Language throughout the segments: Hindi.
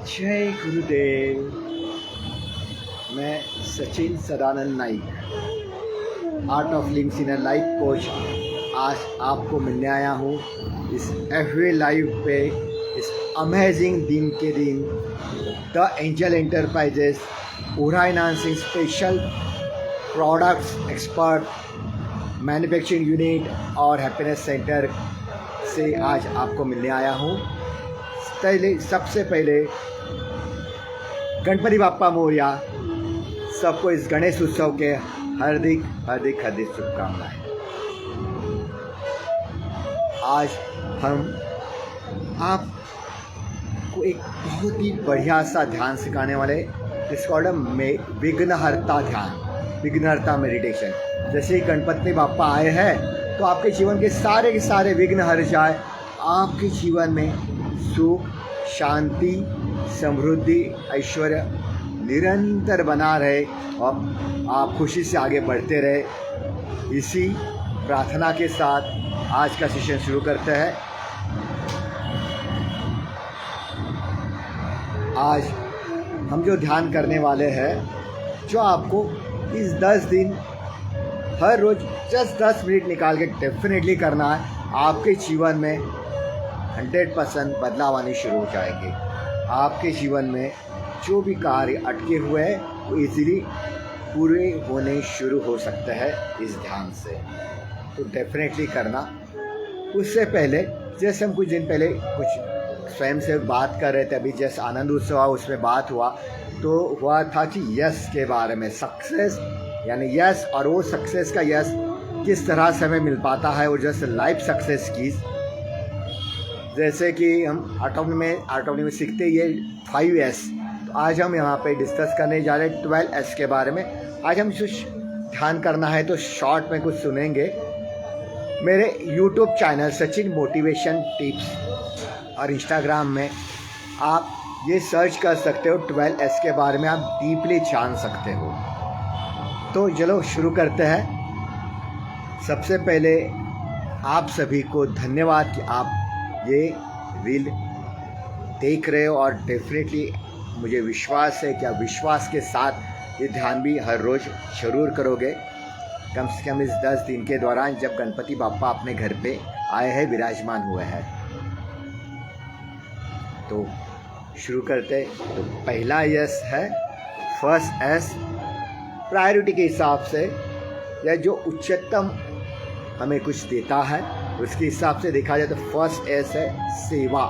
जय गुरुदेव। मैं Sachin Sadanand Naik, Art of Living senior life coach, आज आपको मिलने आया हूँ इस एफवे लाइव पे, इस अमेजिंग दिन के दिन। द एंजल एंटरप्राइजेस पूरा enhancing special products expert manufacturing unit और हैप्पीनेस सेंटर से आज आपको मिलने आया हूँ। सबसे पहले गणपति बाप्पा मोरया, सबको इस गणेश उत्सव के हार्दिक हार्दिक हार्दिक शुभकामनाएं। आज हम आपको एक बहुत ही बढ़िया सा ध्यान सिखाने वाले, जिसको विघ्नहर्ता ध्यान, विघ्नहर्ता मेडिटेशन। जैसे ही गणपति बाप्पा आए हैं तो आपके जीवन के सारे विघ्न हर जाए, आपके जीवन में सुख, शांति, समृद्धि, ऐश्वर्य निरंतर बना रहे और आप खुशी से आगे बढ़ते रहे। इसी प्रार्थना के साथ आज का सेशन शुरू करते हैं। आज हम जो ध्यान करने वाले हैं, जो आपको इस 10 दिन हर रोज जस्ट 10 मिनट निकाल के डेफिनेटली करना है। आपके जीवन में 100% बदलाव आने शुरू हो जाएंगे। आपके जीवन में जो भी कार्य अटके हुए हैं वो इजीली पूरे होने शुरू हो सकते हैं इस ध्यान से। तो डेफिनेटली करना। उससे पहले जैसे हम कुछ दिन पहले कुछ स्वयं से बात कर रहे थे, अभी जैसे आनंद उत्सव हुआ उसमें बात हुआ, तो हुआ था कि यस के बारे में, सक्सेस यानी यस, और वो सक्सेस का यस किस तरह से हमें मिल पाता है, और जैसे लाइफ सक्सेस की, जैसे कि हम आर्टोमी में सीखते ये 5S। तो आज हम यहाँ पे डिस्कस करने जा रहे हैं 12S के बारे में। आज हम कुछ ध्यान करना है तो शॉर्ट में कुछ सुनेंगे। मेरे YouTube channel Sachin motivation tips और इंस्टाग्राम में आप ये सर्च कर सकते हो, 12S के बारे में आप डीपली जान सकते हो। तो चलो शुरू करते हैं। सबसे पहले आप सभी को धन्यवाद कि आप ये रील देख रहे हो, और डेफिनेटली मुझे विश्वास है कि आप विश्वास के साथ ये ध्यान भी हर रोज़ जरूर करोगे, कम से कम इस 10 दिन के दौरान, जब गणपति बाप्पा अपने घर पे आए हैं, विराजमान हुए हैं। तो शुरू करते। तो पहला यस है, फर्स्ट एस, प्रायोरिटी के हिसाब से, या जो उच्चतम हमें कुछ देता है उसके हिसाब से देखा जाए तो फर्स्ट एस है सेवा।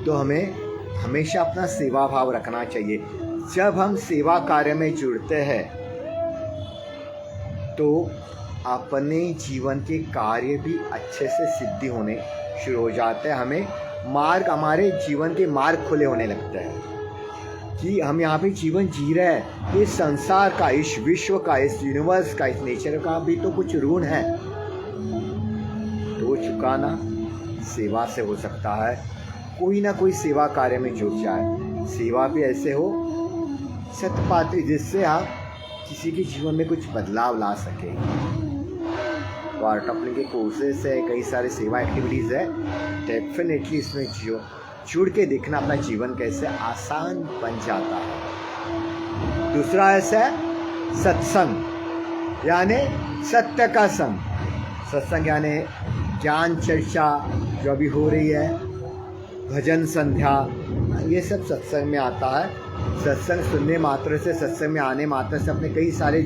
तो हमें हमेशा अपना सेवा भाव रखना चाहिए। जब हम सेवा कार्य में जुड़ते हैं तो अपने जीवन के कार्य भी अच्छे से सिद्धि होने शुरू हो जाते हैं। हमारे जीवन के मार्ग खुले होने लगते हैं कि हम यहाँ पे जीवन जी रहे हैं। इस संसार का, इस विश्व का, इस यूनिवर्स का, इस नेचर का भी तो कुछ ऋण है, तो चुकाना सेवा से हो सकता है। कोई ना कोई सेवा कार्य में जुट जाए। सेवा भी ऐसे हो सतपात्री, जिससे आप किसी के जीवन में कुछ बदलाव ला सके। तो आर्ट ऑफ लिविंग के कोर्सेस है, कई सारे सेवा एक्टिविटीज़ है, डेफिनेटली इसमें जुड़ के देखना अपना जीवन कैसे आसान बन जाता है। दूसरा ऐसा है सत्संग, यानी सत्य का संग। सत्संग यानी ज्ञान चर्चा जो अभी हो रही है, भजन संध्या, ये सब सत्संग में आता है। सत्संग सुनने मात्र से, सत्संग में आने मात्र से अपने कई सारे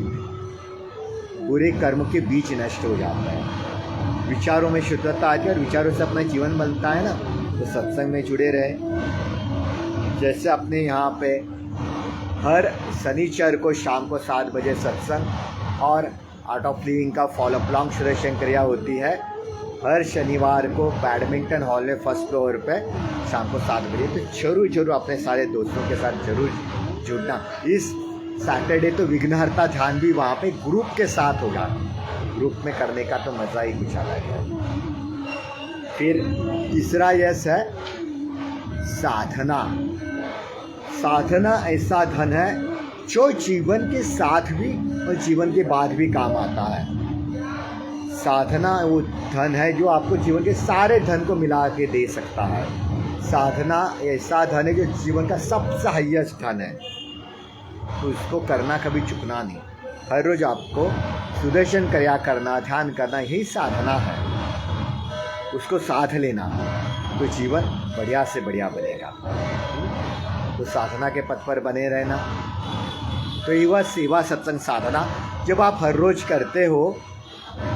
बुरे कर्म के बीज नष्ट हो जाता है। विचारों में शुद्धता आती है, और विचारों से अपना जीवन बनता है ना। तो सत्संग में जुड़े रहे। जैसे अपने यहाँ पे हर शनिचर को शाम को 7 बजे सत्संग और आर्ट ऑफ लिविंग का फॉलो अप लॉन्ग सुदर्शन क्रिया होती है। हर शनिवार को बैडमिंटन हॉल में फर्स्ट फ्लोर पे शाम को 7 बजे। तो जरूर अपने सारे दोस्तों के साथ जरूर जुड़ना। इस सैटरडे तो विघ्नहर्ता ध्यान भी वहाँ पे ग्रुप के साथ होगा। ग्रुप में करने का तो मज़ा ही कुछ अलग है। फिर तीसरा यस है साधना। साधना ऐसा धन है जो जीवन के साथ भी और जीवन के बाद भी काम आता है। साधना वो धन है जो आपको जीवन के सारे धन को मिला के दे सकता है। साधना ऐसा धन है जो जीवन का सबसे हाईएस्ट धन है, तो उसको करना कभी चुकना नहीं। हर रोज आपको सुदर्शन क्रिया करना, ध्यान करना, यही साधना है। उसको साध लेना तो जीवन बढ़िया से बढ़िया बनेगा। तो साधना के पथ पर बने रहना, तो ये वह सेवा सत्संग साधना जब आप हर रोज करते हो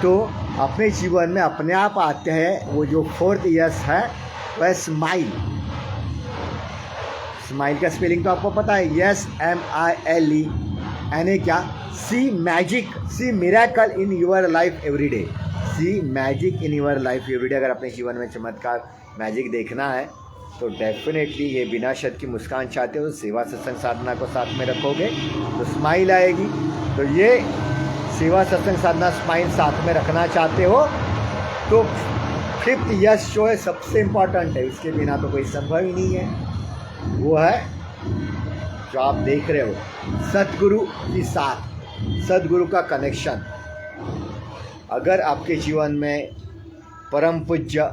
तो अपने जीवन में अपने आप आते हैं। वो जो 4th यस है वह स्माइल। स्माइल का स्पेलिंग तो आपको पता है, SMILE, यानी क्या, see magic, see miracle in your life every day. See magic in your life every day. अगर अपने जीवन में चमत्कार मैजिक देखना है तो डेफिनेटली ये बिना शर्त की मुस्कान चाहते हो, सेवा सत्संग साधना को साथ में रखोगे तो स्माइल आएगी। तो ये सेवा सत्संग साधना स्माइल साथ में रखना चाहते हो तो 5th यस जो है सबसे इम्पॉर्टेंट है, उसके बिना तो कोई संभव ही नहीं है। वो है जो आप देख रहे हो, सतगुरु के साथ, सतगुरु का कनेक्शन। अगर आपके जीवन में परम पूज्य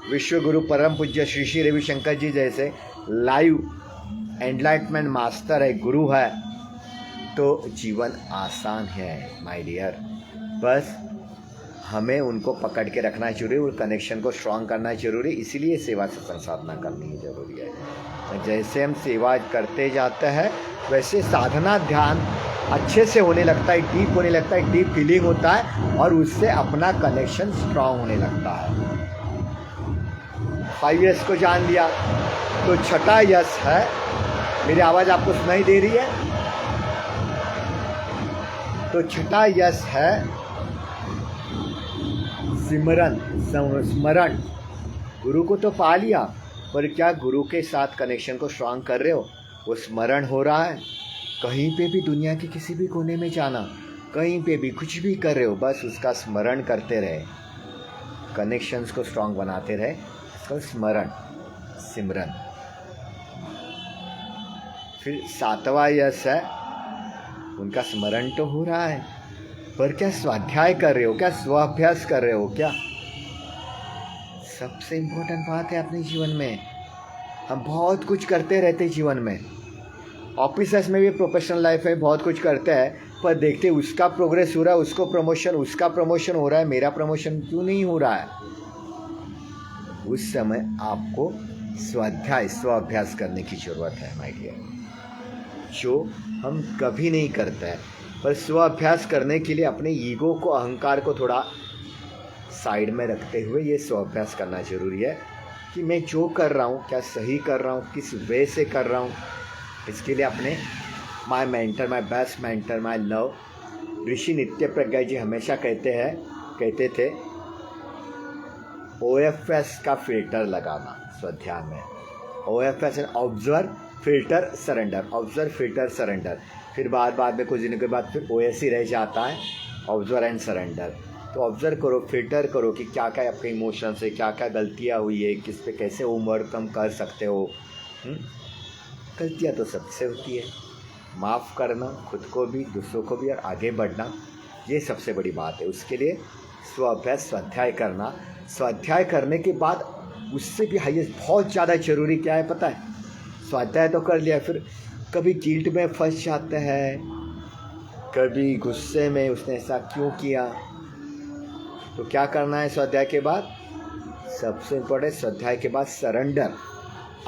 विश्वगुरु परम पूज्य श्री श्री रविशंकर जी जैसे लाइव एनलाइटमेंट मास्टर है, गुरु है, तो जीवन आसान है माय डियर। बस हमें उनको पकड़ के रखना जरूरी, और कनेक्शन को स्ट्रॉन्ग करना जरूरी। इसीलिए सेवा सत्संग साधना करनी जरूरी है। जैसे हम सेवा करते जाते हैं वैसे साधना ध्यान अच्छे से होने लगता है, डीप होने लगता है, डीप फीलिंग होता है, और उससे अपना कनेक्शन स्ट्रॉन्ग होने लगता है। 5 यस को जान लिया तो 6ठा यस है, मेरी आवाज़ आपको सुनाई दे रही है? तो 6ठा यस है सिमरन, स्मरण। गुरु को तो पा लिया, पर क्या गुरु के साथ कनेक्शन को स्ट्रॉन्ग कर रहे हो? वो स्मरण हो रहा है। कहीं पे भी दुनिया के किसी भी कोने में जाना, कहीं पे भी कुछ भी कर रहे हो, बस उसका स्मरण करते रहे, कनेक्शंस को स्ट्रॉन्ग बनाते रहे। इसका स्मरण, सिमरन। फिर 7वां यस है, उनका स्मरण तो हो रहा है, पर क्या स्वाध्याय कर रहे हो, क्या स्वाभ्यास कर रहे हो? क्या सबसे इम्पोर्टेंट बात है अपने जीवन में। हम बहुत कुछ करते रहते जीवन में, ऑफिसर्स में भी, प्रोफेशनल लाइफ में बहुत कुछ करते हैं, पर देखते उसका प्रोग्रेस हो रहा है, उसको प्रमोशन, उसका प्रमोशन हो रहा है, मेरा प्रमोशन क्यों नहीं हो रहा है? उस समय आपको स्वाध्याय, स्वाभ्यास करने की ज़रूरत है माय डियर, जो हम कभी नहीं करते हैं। पर स्वाभ्यास करने के लिए अपने ईगो को, अहंकार को थोड़ा साइड में रखते हुए ये स्वाभ्यास करना ज़रूरी है कि मैं जो कर रहा हूँ क्या सही कर रहा हूँ, किस वे से कर रहा हूँ। इसके लिए अपने my mentor, my best mentor, my love Rishi Nitya Pragya जी हमेशा कहते थे OFS का फिल्टर लगाना स्वाध्याय में। OFS and observe, filter, surrender, observe, filter, surrender. फिर बाद में कुछ दिनों के बाद फिर OS ही रह जाता है, ऑब्जर्व एंड सरेंडर। तो ऑब्जर्व करो, फिल्टर करो कि क्या क्या आपके इमोशंस है, क्या क्या गलतियाँ हुई है, किस पे कैसे ओवरकम कर सकते हो। गलतियाँ तो सबसे होती है, माफ़ करना खुद को भी, दूसरों को भी, और आगे बढ़ना, ये सबसे बड़ी बात है। उसके लिए स्वाभ्यास, स्वाध्याय करना। स्वाध्याय करने के बाद उससे भी हाईएस्ट बहुत ज़्यादा ज़रूरी क्या है पता है? स्वाध्याय तो कर लिया, फिर कभी गिल्ट में फंस जाते हैं, कभी गुस्से में, उसने ऐसा क्यों किया। तो क्या करना है स्वाध्याय के बाद? सबसे इम्पोर्टेंट, स्वाध्याय के बाद सरेंडर।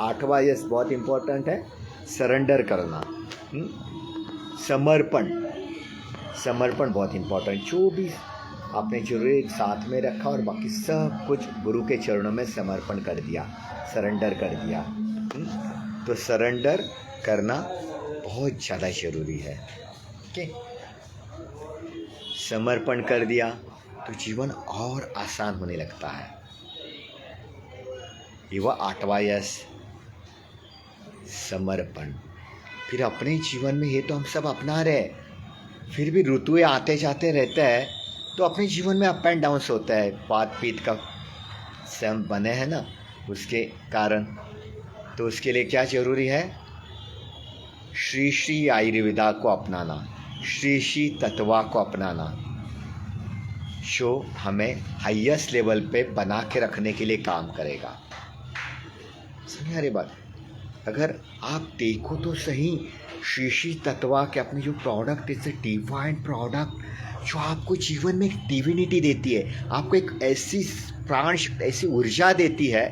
8वां यस बहुत इम्पोर्टेंट है, सरेंडर करना, समर्पण। समर्पण बहुत इम्पोर्टेंट, जो भी आपने जरूरी साथ में रखा और बाकी सब कुछ गुरु के चरणों में समर्पण कर दिया, सरेंडर कर दिया। तो सरेंडर करना बहुत ज़्यादा ज़रूरी है। ओके, समर्पण कर दिया तो जीवन और आसान होने लगता है। ये वह 8वां यस, समर्पण। फिर अपने जीवन में ये तो हम सब अपना रहे, फिर भी ऋतुएं आते जाते रहते हैं, तो अपने जीवन में अप एंड डाउन्स होता है। पात पीत का से हम बने हैं ना, उसके कारण। तो उसके लिए क्या ज़रूरी है? श्री श्री आयुर्वेदा को अपनाना, श्री श्री तत्वा को अपनाना, जो हमें हाईएस्ट लेवल पे बना के रखने के लिए काम करेगा। समझ आ रही बात? अगर आप देखो तो सही, श्री श्री तत्वा के अपने जो product, it's a divine product जो आपको जीवन में एक डिविनिटी देती है, आपको एक ऐसी प्राण शक्ति, ऐसी ऊर्जा देती है,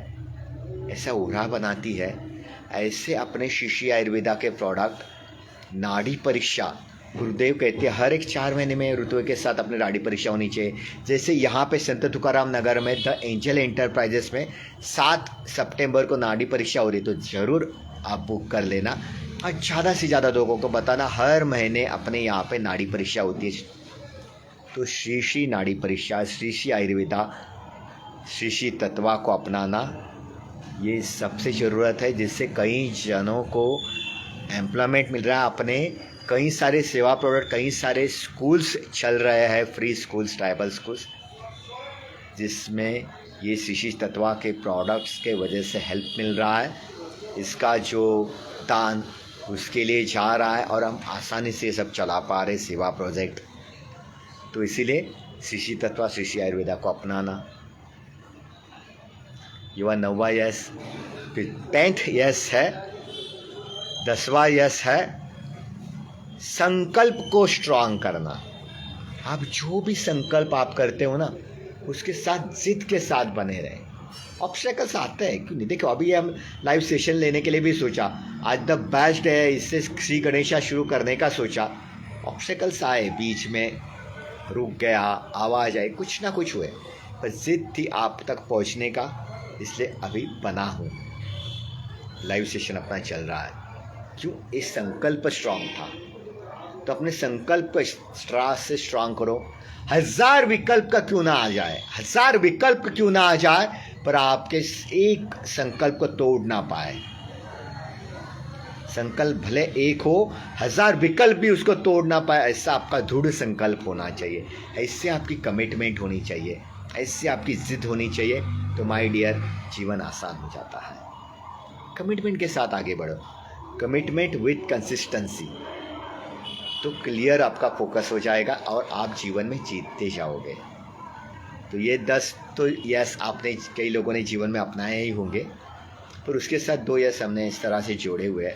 ऐसा ओरा बनाती है। ऐसे अपने श्री श्री आयुर्वेदा के प्रोडक्ट नाड़ी परीक्षा, गुरुदेव कहते हैं हर एक 4 महीने में ऋतु के साथ अपनी नाड़ी परीक्षा होनी चाहिए। जैसे यहाँ पे संत तुकाराम नगर में द एंजल एंटरप्राइजेस में 7 सितंबर को नाड़ी परीक्षा हो रही, तो ज़रूर आप बुक कर लेना और ज़्यादा से ज़्यादा लोगों को बताना हर महीने अपने यहाँ पे नाड़ी परीक्षा होती है। तो श्री श्री नाड़ी परीक्षा, श्री श्री आयुर्वेदा, श्री श्री तत्वा को अपनाना ये सबसे ज़रूरत है, जिससे कई जनों को एम्प्लॉयमेंट मिल रहा है। अपने कई सारे सेवा प्रोडक्ट, कई सारे स्कूल्स चल रहे हैं, फ्री स्कूल्स, ट्राइबल स्कूल्स, जिसमें ये श्री श्री तत्वा के प्रोडक्ट्स के वजह से हेल्प मिल रहा है। इसका जो दान उसके लिए जा रहा है और हम आसानी से सब चला पा रहे सेवा प्रोजेक्ट। तो इसीलिए श्री श्री तत्वा, श्री श्री आयुर्वेदा को अपनाना। युवा 9वां यस, फिर 10th यस है, 10वां यस है संकल्प को स्ट्रांग करना। आप जो भी संकल्प आप करते हो ना, उसके साथ जिद के साथ बने रहें। ऑब्स्टेकल्स आते हैं, क्यों नहीं? देखो अभी हम लाइव सेशन लेने के लिए भी सोचा, आज द बेस्ट है, इससे श्री गणेशा शुरू करने का सोचा। ऑब्स्टेकल्स आए, बीच में रुक गया, आवाज़ आई, कुछ ना कुछ हुए, पर जिद थी आप तक पहुंचने का, इसलिए अभी बना हूँ। लाइव सेशन अपना चल रहा है, क्यों? इस संकल्प स्ट्रांग था। तो अपने संकल्प को से स्ट्रांग करो। 1000 विकल्प का क्यों ना आ जाए, 1000 विकल्प क्यों ना आ जाए, पर आपके एक संकल्प को तोड़ ना पाए। संकल्प भले एक हो, 1000 विकल्प भी उसको तोड़ ना पाए, ऐसा आपका दृढ़ संकल्प होना चाहिए, ऐसे आपकी कमिटमेंट होनी चाहिए, ऐसे आपकी जिद होनी चाहिए। तो माय डियर, जीवन आसान हो जाता है। कमिटमेंट के साथ आगे बढ़ो, कमिटमेंट विथ कंसिस्टेंसी, तो क्लियर आपका फोकस हो जाएगा और आप जीवन में जीतते जाओगे। तो ये 10 तो यस आपने, कई लोगों ने जीवन में अपनाए ही होंगे, पर उसके साथ 2 यस हमने इस तरह से जोड़े हुए हैं।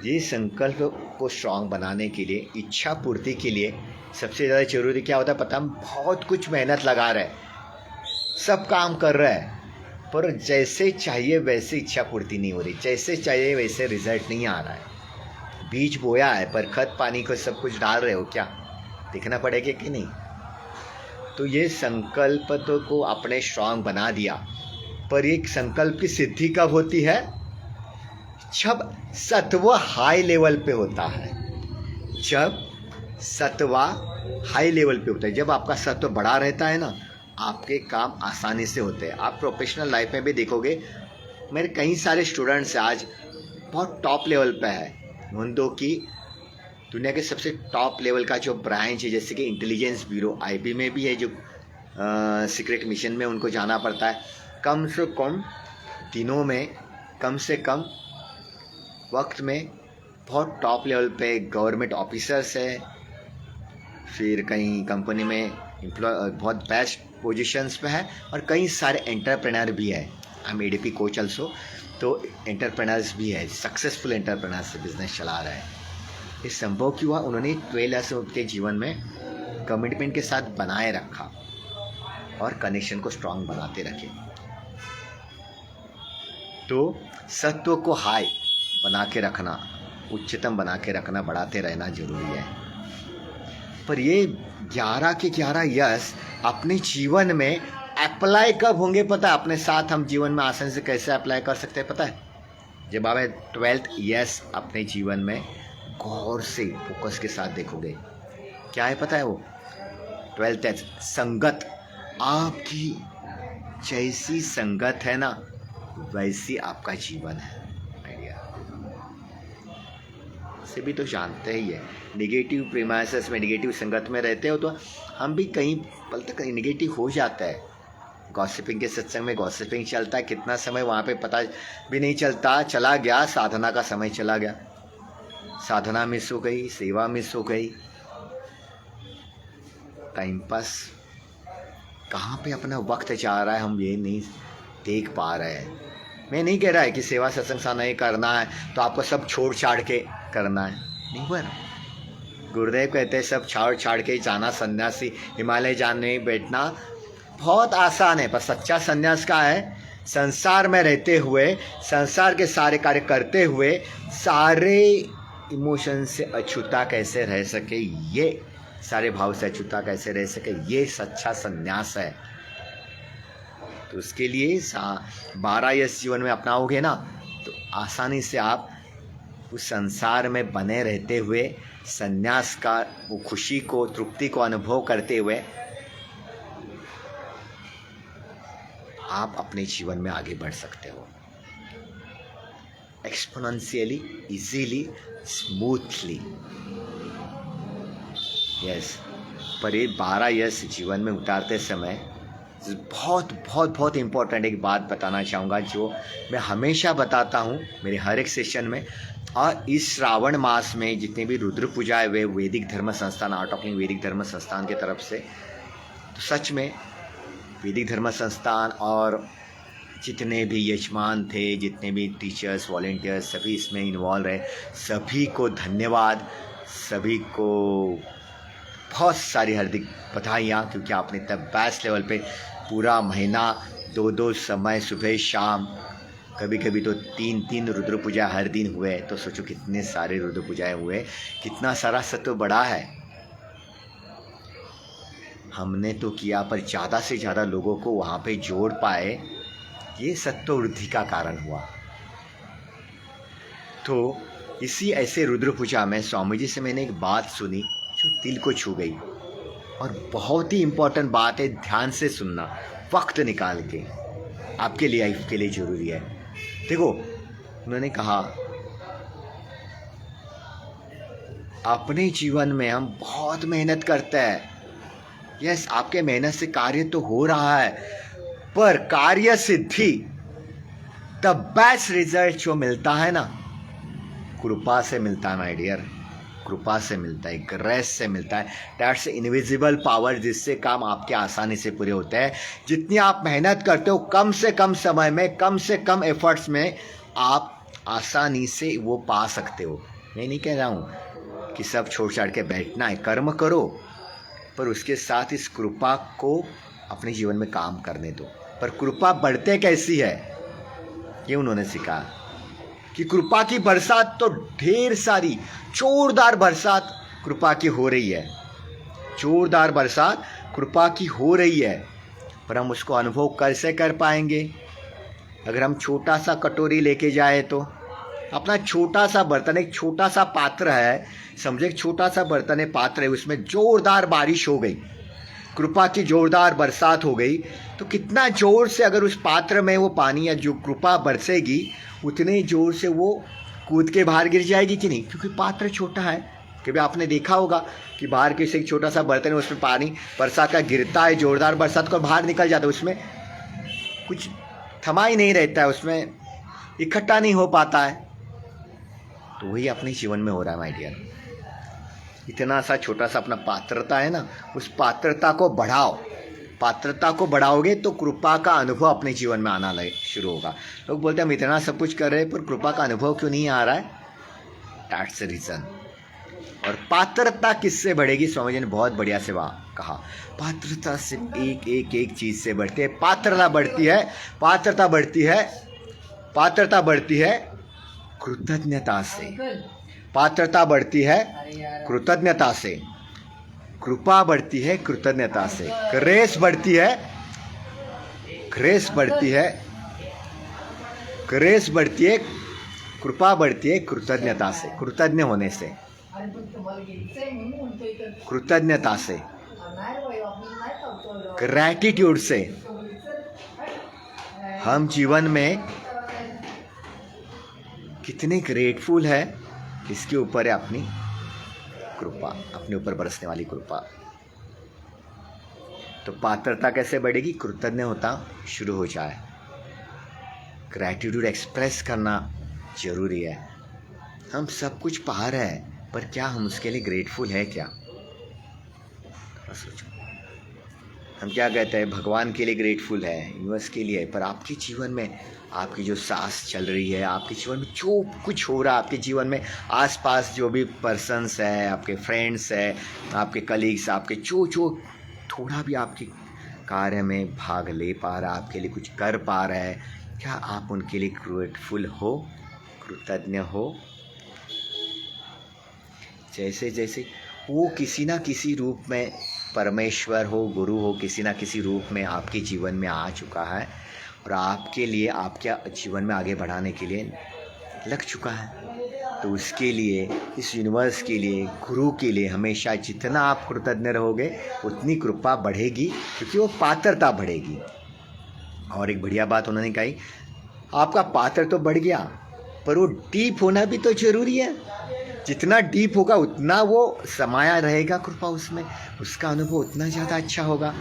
ये संकल्प को स्ट्रांग बनाने के लिए, इच्छा पूर्ति के लिए सबसे ज़्यादा जरूरी क्या होता है पता? हम बहुत कुछ मेहनत लगा रहे हैं, सब काम कर रहे हैं, पर जैसे चाहिए वैसे इच्छा पूर्ति नहीं हो रही, जैसे चाहिए वैसे रिजल्ट नहीं आ रहा है। बीज बोया है, पर खत पानी को सब कुछ डाल रहे हो क्या? देखना पड़ेगा कि नहीं? तो ये संकल्प तो को अपने स्ट्रांग बना दिया, पर एक संकल्प की सिद्धि कब होती है? जब सत्व हाई लेवल पे होता है, जब सत्वा हाई लेवल पे होता है, जब आपका सत्व बड़ा रहता है ना, आपके काम आसानी से होते हैं। आप प्रोफेशनल लाइफ में भी देखोगे, मेरे कई सारे स्टूडेंट्स आज बहुत टॉप लेवल पे है। मुंदो की दुनिया के सबसे टॉप लेवल का जो ब्रांच है, जैसे कि इंटेलिजेंस ब्यूरो आईबी में भी है, जो सीक्रेट मिशन में उनको जाना पड़ता है, कम से कम दिनों में, कम से कम वक्त में बहुत टॉप लेवल पे गवर्नमेंट ऑफिसर्स है, फिर कहीं कंपनी में एम्प्लॉय बहुत बेस्ट पोजीशंस पे है, और कई सारे एंटरप्रेनर भी है। I am ADP coach also, तो एंटरप्रेनर्स भी है, सक्सेसफुल एंटरप्रेनर्स से बिजनेस चला रहे हैं। ये संभव क्यों हुआ? उन्होंने 12 ईयर्स के जीवन में कमिटमेंट के साथ बनाए रखा और कनेक्शन को स्ट्रांग बनाते रखे। तो सत्व को हाई बना के रखना, उच्चतम बना के रखना, बढ़ाते रहना जरूरी है। पर ये 11 के 11 यस अपने जीवन में अप्लाई कब होंगे पता है? अपने साथ हम जीवन में आसानी से कैसे अप्लाई कर सकते हैं पता है? जब आप 12th यस अपने जीवन में गौर से फोकस के साथ देखोगे। क्या है पता है वो? 12th यस संगत। आपकी जैसी संगत है ना, वैसी आपका जीवन है। से भी तो जानते ही है, निगेटिव प्रीमाइसेस में, निगेटिव संगत में रहते हो तो हम भी कहीं पल तक निगेटिव हो जाता है। गॉसिपिंग के सत्संग में गॉसिपिंग चलता है, कितना समय वहाँ पे पता भी नहीं चलता, चला गया, साधना का समय चला गया, साधना मिस हो गई, सेवा मिस हो गई, टाइम पास। कहाँ पे अपना वक्त जा रहा है हम ये नहीं देख पा रहे हैं। मैं नहीं कह रहा है कि सेवा सत्संग सा नहीं करना है तो आपको सब छोड़ छाड़ के करना है, नहीं। पर गुरुदेव कहते हैं सब छोड़ छाड़ के जाना, सन्यासी हिमालय जाने बैठना बहुत आसान है। पर सच्चा सन्यास का है संसार में रहते हुए, संसार के सारे कार्य करते हुए, सारे इमोशन से अछूता कैसे रह सके, ये सारे भाव से अछूता कैसे रह सके, ये सच्चा सन्यास है। तो उसके लिए 12 यश जीवन में अपनाओगे ना तो आसानी से आप उस संसार में बने रहते हुए सन्यास का वो खुशी को, तृप्ति को अनुभव करते हुए आप अपने जीवन में आगे बढ़ सकते हो एक्सपोनेंशियली, इजीली, स्मूथली। यस, पर ये 12 यश जीवन में उतारते समय बहुत बहुत बहुत इम्पोर्टेंट एक बात बताना चाहूँगा जो मैं हमेशा बताता हूँ मेरे हर एक सेशन में। और इस श्रावण मास में जितने भी रुद्र पूजाएं हुए वैदिक धर्म संस्थान, आर्ट ऑफ लिविंग वैदिक धर्म संस्थान की तरफ से, तो सच में वैदिक धर्म संस्थान और जितने भी यजमान थे, जितने भी टीचर्स, वॉलेंटियर्स, सभी इसमें इन्वॉल्व रहे, सभी को धन्यवाद, सभी को बहुत सारी हार्दिक बधाइयाँ, क्योंकि आपने तब बेस्ट लेवल पे पूरा महीना 2-2 समय सुबह शाम, कभी कभी तो 3-3 रुद्र पूजा हर दिन हुए। तो सोचो कितने सारे रुद्र पूजाएं हुए, कितना सारा सत्व बढ़ा है। हमने तो किया पर ज़्यादा से ज़्यादा लोगों को वहाँ पे जोड़ पाए, ये सत्व वृद्धि का कारण हुआ। तो इसी ऐसे रुद्र पूजा में स्वामी जी से मैंने एक बात सुनी जो दिल को छू गई, और बहुत ही इम्पोर्टेंट बात है, ध्यान से सुनना, वक्त निकाल के, आपके लिए, लाइफ के लिए ज़रूरी है। देखो, उन्होंने कहा अपने जीवन में हम बहुत मेहनत करते हैं। यस, आपके मेहनत से कार्य तो हो रहा है, पर कार्य सिद्धि, द बेस्ट रिजल्ट जो मिलता है ना, कृपा से मिलता है माय डियर, कृपा से मिलता है, ग्रेस से मिलता है। दैट्स इनविजिबल पावर, जिससे काम आपके आसानी से पूरे होते हैं। जितनी आप मेहनत करते हो, कम से कम समय में, कम से कम एफर्ट्स में आप आसानी से वो पा सकते हो। मैं नहीं कह रहा हूँ कि सब छोड़ छाड़ के बैठना है, कर्म करो, पर उसके साथ इस कृपा को अपने जीवन में काम करने दो। पर कृपा बढ़ते कैसी है, ये उन्होंने सिखाया कि कृपा की बरसात तो ढेर सारी, जोरदार बरसात कृपा की हो रही है, जोरदार बरसात कृपा की हो रही है। पर हम उसको अनुभव कैसे कर पाएंगे? अगर हम छोटा सा कटोरी लेके जाए तो, अपना छोटा सा बर्तन, एक छोटा सा पात्र है, समझे, एक छोटा सा बर्तन है, पात्र है, उसमें जोरदार बारिश हो गई, कृपा की जोरदार बरसात हो गई, तो कितना जोर से अगर उस पात्र में वो पानी या जो कृपा बरसेगी, उतने जोर से वो कूद के बाहर गिर जाएगी कि नहीं, क्योंकि पात्र छोटा है। कभी आपने देखा होगा कि बाहर के से एक छोटा सा बर्तन है, उसमें पानी बरसात का गिरता है, जोरदार बरसात को बाहर निकल जाता है, उसमें कुछ थमा ही नहीं रहता है, उसमें इकट्ठा नहीं हो पाता है। तो वही अपने जीवन में हो रहा है माय डियर। इतना सा छोटा सा अपना पात्रता है ना, उस पात्रता को बढ़ाओ, पात्रता को बढ़ाओगे तो कृपा का अनुभव अपने जीवन में आना शुरू होगा। लोग बोलते हैं हम इतना सब कुछ कर रहे हैं पर कृपा का अनुभव क्यों नहीं आ रहा है? That's the reason. और पात्रता किससे बढ़ेगी? स्वामी जी ने बहुत बढ़िया से कहा, पात्रता से एक चीज़ से बढ़ती है। पात्रता बढ़ती है, पात्रता बढ़ती है, पात्रता बढ़ती है कृतज्ञता से, पात्रता बढ़ती है कृतज्ञता से, कृपा बढ़ती है कृतज्ञता से, ग्रेस बढ़ती है, ग्रेस बढ़ती है, ग्रेस बढ़ती है, कृपा बढ़ती है कृतज्ञता से, कृतज्ञ होने से, कृतज्ञता से, ग्रैटिट्यूड से। हम जीवन में कितने ग्रेटफुल है, इसके ऊपर है अपनी कृपा, अपने ऊपर बरसने वाली कृपा। तो पात्रता कैसे बढ़ेगी? कृतज्ञ होता शुरू हो जाए, ग्रैटिट्यूड एक्सप्रेस करना जरूरी है। हम सब कुछ पा रहे हैं, पर क्या हम उसके लिए ग्रेटफुल है क्या? थोड़ा सोचो। हम क्या कहते हैं, भगवान के लिए ग्रेटफुल है, यूनिवर्स के लिए, पर आपके जीवन में आपकी जो सांस चल रही है, आपके जीवन में जो कुछ हो रहा है, आपके जीवन में आसपास जो भी पर्सन्स है, आपके फ्रेंड्स है, आपके कलीग्स, आपके जो थोड़ा भी आपके कार्य में भाग ले पा रहा है, आपके लिए कुछ कर पा रहा है, क्या आप उनके लिए ग्रेटफुल हो, कृतज्ञ हो? जैसे जैसे वो किसी ना किसी रूप में, परमेश्वर हो, गुरु हो, किसी ना किसी रूप में आपके जीवन में आ चुका है और आपके लिए, आपके जीवन में आगे बढ़ाने के लिए लग चुका है, तो उसके लिए, इस यूनिवर्स के लिए, गुरु के लिए हमेशा जितना आप कृतज्ञ रहोगे उतनी कृपा बढ़ेगी, क्योंकि वो पात्रता बढ़ेगी। और एक बढ़िया बात उन्होंने कही, आपका पात्र तो बढ़ गया पर वो डीप होना भी तो जरूरी है। जितना डीप होगा उतना वो समाया रहेगा कृपा उसमें, उसका अनुभव उतना ज़्यादा अच्छा होगा।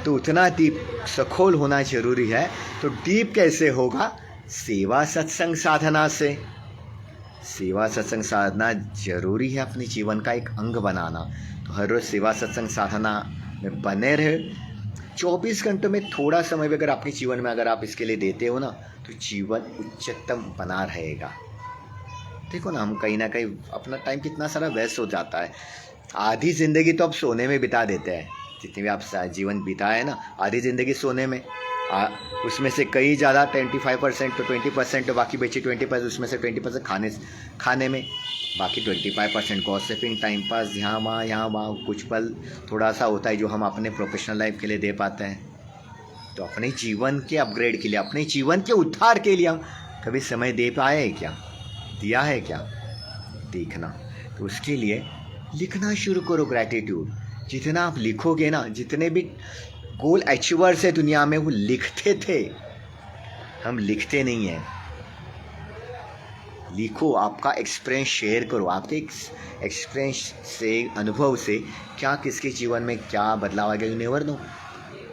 तो उतना डीप, सखोल होना जरूरी है। तो डीप कैसे होगा? सेवा सत्संग साधना से। सेवा सत्संग साधना जरूरी है, अपने जीवन का एक अंग बनाना। तो हर रोज़ सेवा सत्संग साधना में बने रहे। 24 घंटों में थोड़ा समय भी अगर आपके जीवन में अगर आप इसके लिए देते हो ना, तो जीवन उच्चतम बना रहेगा। देखो ना, हम कहीं ना कहीं अपना टाइम कितना सारा वेस्ट हो जाता है। आधी ज़िंदगी तो आप सोने में बिता देते हैं, जितनी भी आप जीवन बिताए ना, आधी ज़िंदगी सोने में। उसमें से कई ज़्यादा 25% तो 20% तो बाकी बचे 20%, उसमें से 20% खाने में, बाकी 25% गॉसिपिंग, टाइम पास, यहाँ वहाँ कुछ पल थोड़ा सा होता है जो हम अपने प्रोफेशनल लाइफ के लिए दे पाते हैं। तो अपने जीवन के अपग्रेड के लिए, अपने जीवन के उद्धार के लिए हम कभी समय दे पाए क्या? दिया है क्या? देखना। तो उसके लिए लिखना शुरू करो ग्रैटिट्यूड। जितना आप लिखोगे ना, जितने भी गोल अचीवर्स है दुनिया में वो लिखते थे, हम लिखते नहीं हैं। लिखो, आपका एक्सपीरियंस शेयर करो, आपके एक्सपीरियंस से, अनुभव से क्या किसके जीवन में क्या बदलाव आ गया, यू नेवर नो।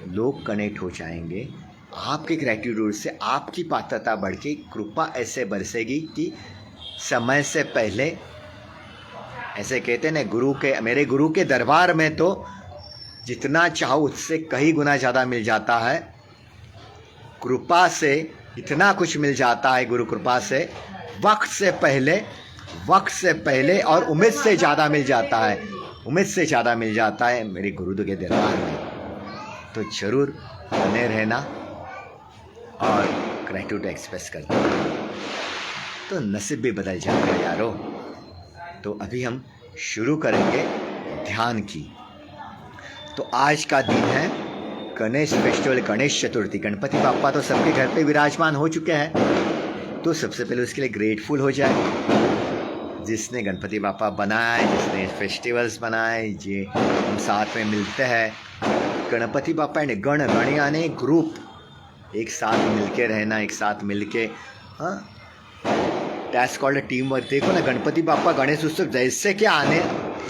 लोग कनेक्ट हो जाएंगे आपके ग्रैटिट्यूड से, आपकी पात्रता बढ़ के कृपा ऐसे बरसेगी कि समय से पहले, ऐसे कहते हैं ना, मेरे गुरु के दरबार में तो जितना चाहो उससे कई गुना ज़्यादा मिल जाता है। कृपा से इतना कुछ मिल जाता है, गुरु कृपा से वक्त से पहले और उम्मीद से ज़्यादा मिल जाता है, उम्मीद से ज़्यादा मिल जाता है मेरे गुरु के दरबार में। तो ज़रूर बने रहना और ग्रैटिट्यूड एक्सप्रेस करना, तो नसीब भी बदल जाएगा यारो। तो अभी हम शुरू करेंगे ध्यान की। तो आज का दिन है गणेश फेस्टिवल, गणेश चतुर्थी। गणपति बाप्पा तो सबके घर पे विराजमान हो चुके हैं, तो सबसे पहले उसके लिए ग्रेटफुल हो जाए। जिसने गणपति बाप्पा बनाए, जिसने फेस्टिवल्स बनाए, ये हम साथ में मिलते हैं। गणपति बाप्पा ने गण यानी ग्रुप, एक साथ मिलके रहना, एक साथ मिलके, हाँ, दैट्स कॉल्ड टीम वर्क। देखो ना, गणपति बाप्पा गणेश उत्सव जैसे कि आने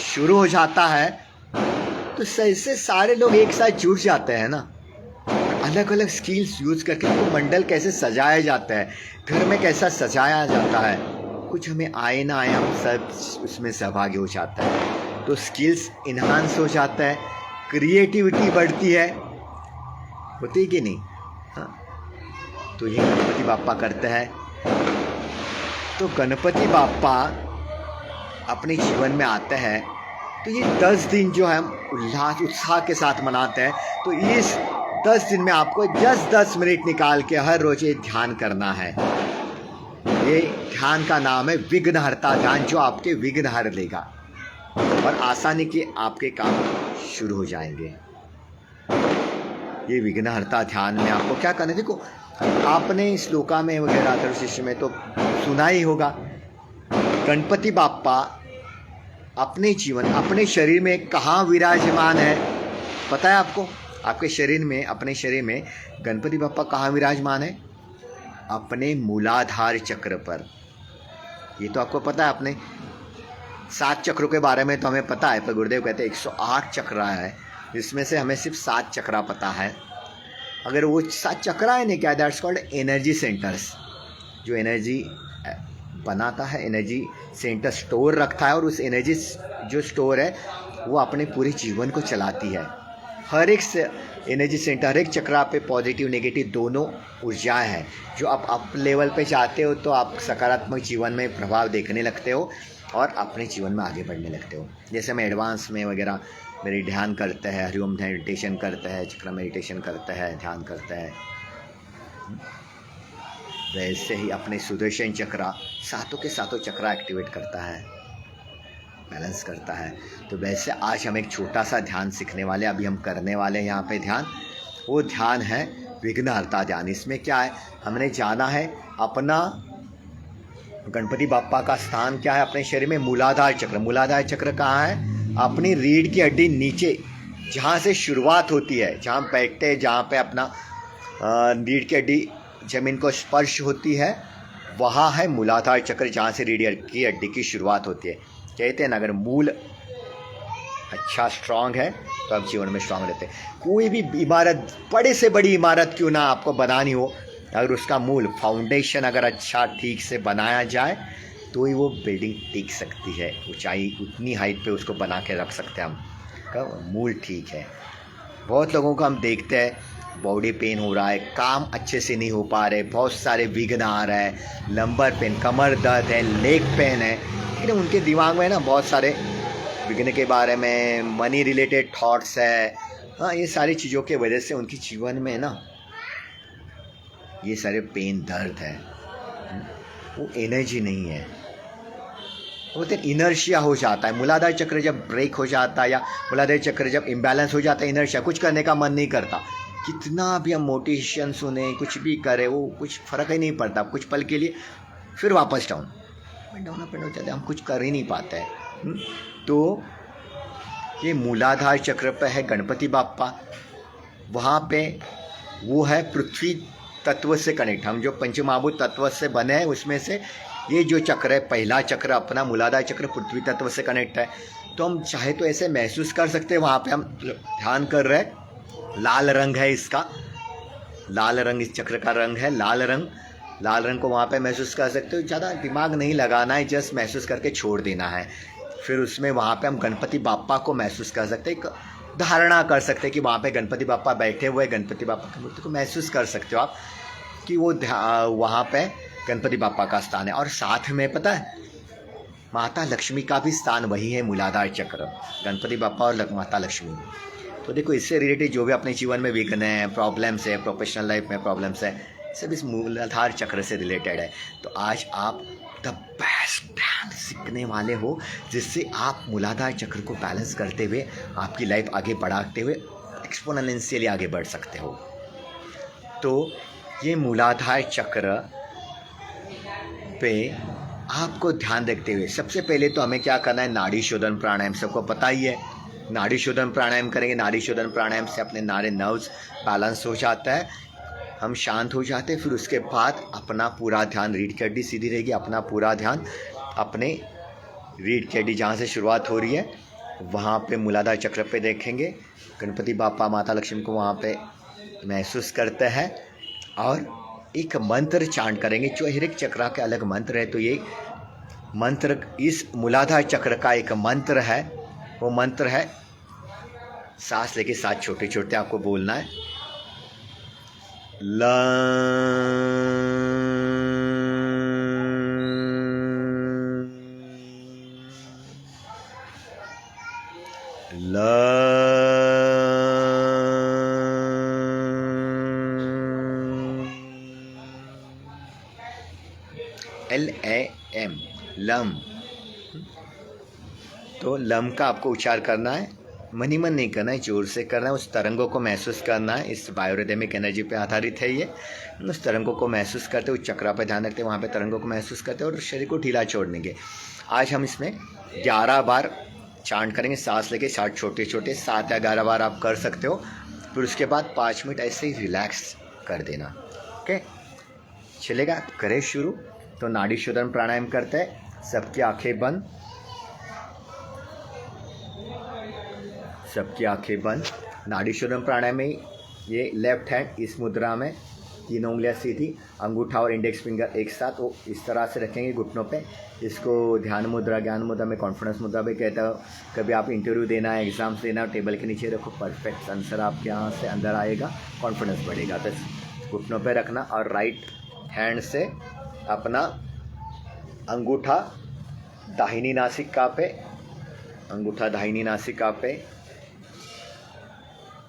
शुरू हो जाता है, तो जैसे सारे लोग एक साथ जुड़ जाते हैं ना। अलग अलग स्किल्स यूज़ करके तो मंडल कैसे सजाया जाता है, घर में कैसा सजाया जाता है, कुछ हमें आए ना आए, हम सब उसमें सहभागी हो जाता है। तो स्किल्स इन्हांस हो जाता है, क्रिएटिविटी बढ़ती है, होती है कि नहीं? हाँ, तो ये गणपति बाप्पा करते हैं। तो गणपति बाप्पा अपने जीवन में आते हैं, तो ये 10 दिन जो हम उल्लास उत्साह के साथ मनाते हैं। तो इस 10 दिन में आपको 10 मिनट निकाल के हर रोज ये ध्यान करना है। ये ध्यान का नाम है विघ्नहर्ता ध्यान, जो आपके विघ्न हर लेगा और आसानी के आपके काम शुरू हो जाएंगे। ये विघ्नहर्ता ध्यान में आपको क्या करना है? देखो, आपने श्लोका में वगैरह अथर्वशीर्ष में तो सुना ही होगा, गणपति बाप्पा अपने जीवन, अपने शरीर में कहाँ विराजमान है, पता है आपको? आपके शरीर में, अपने शरीर में गणपति बाप्पा कहाँ विराजमान है? अपने मूलाधार चक्र पर। ये तो आपको पता है। अपने 7 चक्रों के बारे में तो हमें पता है, पर गुरुदेव कहते हैं 108 चक्र है, जिसमें से हमें सिर्फ 7 चक्रा पता है। अगर वो 7 चक्रा है नहीं क्या, दैट्स कॉल्ड एनर्जी सेंटर्स, जो एनर्जी बनाता है, एनर्जी सेंटर स्टोर रखता है, और उस एनर्जी जो स्टोर है वो अपने पूरे जीवन को चलाती है। हर एक से एनर्जी सेंटर, हर एक चक्रा पे पॉजिटिव नेगेटिव दोनों ऊर्जाएं हैं। जो आप अप लेवल पे जाते हो तो आप सकारात्मक जीवन में प्रभाव देखने लगते हो और अपने जीवन में आगे बढ़ने लगते हो। जैसे मैं एडवांस में वगैरह मेरी ध्यान करते हैं, हरिओम मेडिटेशन करते हैं, चक्र मेडिटेशन करते हैं, ध्यान करते हैं, वैसे ही अपने सुदर्शन चक्रा सातों के सातों चक्रा एक्टिवेट करता है, बैलेंस करता है। तो वैसे आज हम एक छोटा सा ध्यान सीखने वाले, अभी हम करने वाले हैं यहाँ पे ध्यान। वो ध्यान है विघ्नहर्ता ध्यान। इसमें क्या है, हमने जाना है अपना गणपति बाप्पा का स्थान क्या है अपने शरीर में, मूलाधार चक्र। मूलाधार चक्र कहाँ है, अपनी रीढ़ की हड्डी नीचे जहाँ से शुरुआत होती है, जहाँ बैठते हैं, जहाँ पे अपना रीढ़ की हड्डी जमीन को स्पर्श होती है, वहाँ है मूलाधार चक्र, जहाँ से रीढ़ की हड्डी की शुरुआत होती है। कहते हैं ना, अगर मूल अच्छा स्ट्रांग है तो आप जीवन में स्ट्रांग रहते हैं। कोई भी इमारत, बड़े से बड़ी इमारत क्यों ना आपको बनानी हो, अगर उसका मूल फाउंडेशन अगर अच्छा ठीक से बनाया जाए तो ही वो बिल्डिंग टिक सकती है। ऊंचाई उतनी हाइट पे उसको बना के रख सकते हैं हम, कब मूल ठीक है। बहुत लोगों को हम देखते हैं बॉडी पेन हो रहा है, काम अच्छे से नहीं हो पा रहे, बहुत सारे विघ्न आ रहा है, लंबर पेन, कमर दर्द है, लेग पेन है, लेकिन उनके दिमाग में ना बहुत सारे विघ्न के बारे में, मनी रिलेटेड थॉट्स है। हाँ, ये सारी चीज़ों के वजह से उनके जीवन में ना ये सारे पेन, दर्द है, वो एनर्जी नहीं है, वो तो इनर्शिया हो जाता है। मूलाधार चक्र जब ब्रेक हो जाता है या मूलाधार चक्र जब इम्बैलेंस हो जाता है, इनर्शिया, कुछ करने का मन नहीं करता। कितना भी हम मोटिवेशन सुने, कुछ भी करें, वो कुछ फ़र्क ही नहीं पड़ता। कुछ पल के लिए फिर वापस डाउन अप एंड डाउन, हम कुछ कर ही नहीं पाते हैं। तो ये मूलाधार चक्र पे है गणपति बाप्पा, वहाँ पे वो है पृथ्वी तत्व से कनेक्ट। हम जो पंचमहाभूत तत्व से बने हैं उसमें से ये जो चक्र है, पहला चक्र अपना मूलाधार चक्र पृथ्वी तत्व से कनेक्ट है। तो हम चाहे तो ऐसे महसूस कर सकते हैं, वहाँ पे हम ध्यान कर रहे हैं, लाल रंग है इसका, लाल रंग इस चक्र का रंग है, लाल रंग को वहाँ पे महसूस कर सकते हो। ज़्यादा दिमाग नहीं लगाना है, जस्ट महसूस करके छोड़ देना है। फिर उसमें वहाँ पे हम गणपति बाप्पा को महसूस कर सकते हैं, धारणा कर सकते हैं कि वहाँ पे गणपति बाप्पा बैठे हुए, गणपति बाप्पा की मूर्ति को महसूस कर सकते हो आप कि वो वहाँ पे गणपति बाप्पा का स्थान है। और साथ में पता है माता लक्ष्मी का भी स्थान वही है, मूलाधार चक्र, गणपति बाप्पा और माता लक्ष्मी। तो देखो, इससे रिलेटेड जो भी अपने जीवन में विघ्न है, प्रॉब्लम्स है, प्रोफेशनल लाइफ में प्रॉब्लम्स है, सब इस मूलाधार चक्र से रिलेटेड है। तो आज आप द बेस्ट ध्यान सीखने वाले हो, जिससे आप मूलाधार चक्र को बैलेंस करते हुए आपकी लाइफ आगे बढ़ाते हुए एक्सपोनेंशियली आगे बढ़ सकते हो। तो ये मूलाधार चक्र पे आपको ध्यान रखते हुए सबसे पहले तो हमें क्या करना है, नाड़ी शोधन प्राणायाम, सबको पता ही है। नाड़ी शोधन प्राणायाम करेंगे। नाड़ी शोधन प्राणायाम से अपने नाड़ी नर्व्स बैलेंस हो जाता है, हम शांत हो जाते हैं। फिर उसके बाद अपना पूरा ध्यान, रीढ़ की हड्डी सीधी रहेगी, अपना पूरा ध्यान अपने रीढ़ की हड्डी जहाँ से शुरुआत हो रही है वहाँ पे मूलाधार चक्र पे देखेंगे। गणपति बाप्पा, माता लक्ष्मी को वहाँ पे महसूस करते हैं और एक मंत्र चांट करेंगे, जो हर एक चक्र के अलग मंत्र है। तो ये मंत्र इस मूलाधार चक्र का एक मंत्र है, वो मंत्र है, सांस लेके साथ छोटे छोटे आपको बोलना है, LAM, लम। तो लम का आपको उच्चार करना है, मन ही मन नहीं करना है, जोर से करना है। उस तरंगों को महसूस करना है, इस बायोरिदमिक एनर्जी पे आधारित है ये। उस तरंगों को महसूस करते, उस चक्रा पे ध्यान रखते, वहाँ पे तरंगों को महसूस करते और शरीर को ढीला छोड़ने के। आज हम इसमें 11 बार चांट करेंगे, सांस लेके, 7 छोटे छोटे 7 या 11 बार आप कर सकते हो। फिर उसके बाद 5 मिनट ऐसे ही रिलैक्स कर देना। ओके, चलेगा? करें शुरू। तो नाड़ी शोधन प्राणायाम करते हैं, सबकी आंखें बंद, सबकी आंखें बंद। नाड़ी शोधन प्राणायाम में ये लेफ्ट हैंड इस मुद्रा में तीनों उंगलियां सीधी, अंगूठा और इंडेक्स फिंगर एक साथ वो इस तरह से रखेंगे घुटनों पे। इसको ध्यान मुद्रा, ज्ञान मुद्रा में कॉन्फिडेंस मुद्रा भी कहता है। कभी आप इंटरव्यू देना है, एग्जाम्स देना है, टेबल के नीचे रखो, परफेक्ट आंसर आपके यहाँ से अंदर आएगा, कॉन्फिडेंस बढ़ेगा। तो घुटनों पे रखना और राइट हैंड से अपना अंगूठा दाहिनी नासिका पे, अंगूठा दाहिनी नासिका पे,